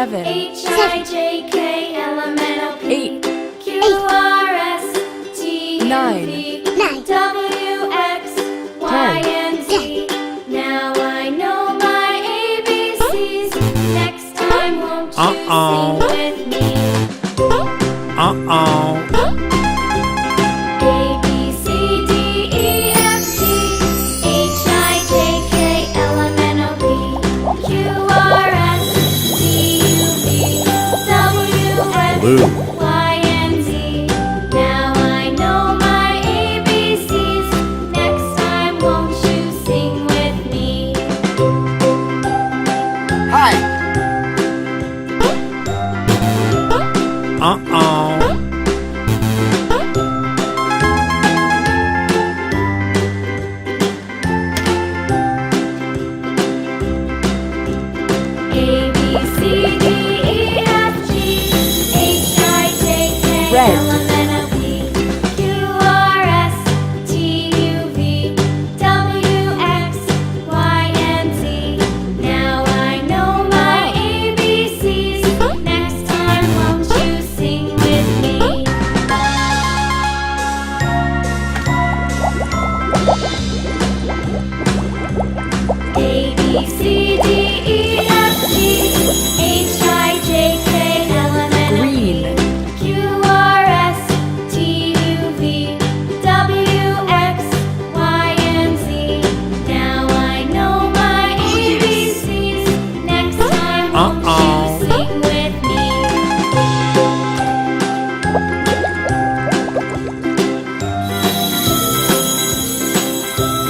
7, H-I-J-K-L-M-N-O-P 8, Q-R-S-T-U-V 9, W-X-Y-and-Z. Now I know my ABCs. Next time, won't you sing with me? A, B, C, D, E, F, G, H, I, J, K, L, M, N, O, P, Q, R, S, T, U, V, W, X, Y, and Z. Now I know my ABCs. Next time, won't you sing with me? Hi. A, B, C, D, E, F, G, H, I, J, K, Red. L, M, N, O, P, Q, R, S, T, U, V, W, X, Y, and Z. Now I know my ABCs. Next time, won't you sing with me? A, B, C, D, E, F, G, H, I, J, K, L, M, N, O, P, green, Q, R, S, T, U, V, W, X, Y, and Z. Now I know my ABCs. Next time, won't you sing with me?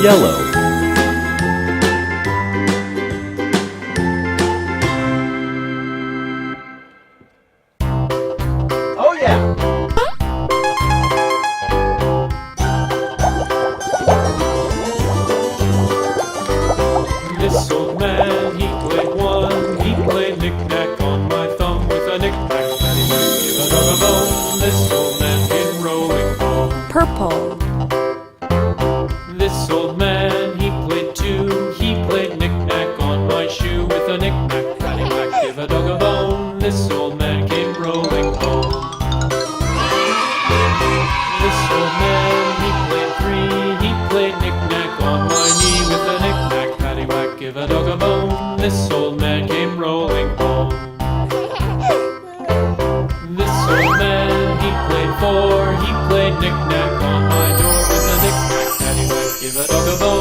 Yellow. Oh yeah. This old man, he played one. He played knick-knack on my thumb with a knick-knack, paddywhack, give a dog a bone. This old man came rolling home. purple, This old man, he played two. He played knick-knack on my shoe with a knick-knack, paddywhack, give a dog a bone. This old man came rolling home. This old man, he played three. He played knick-knack on my knee with a knick-knack, paddywhack, give a dog a bone. This old man came rolling home. This old man, he played four. He played knick-knack on my door with a knick-knack, paddywhack, give a dog a bone.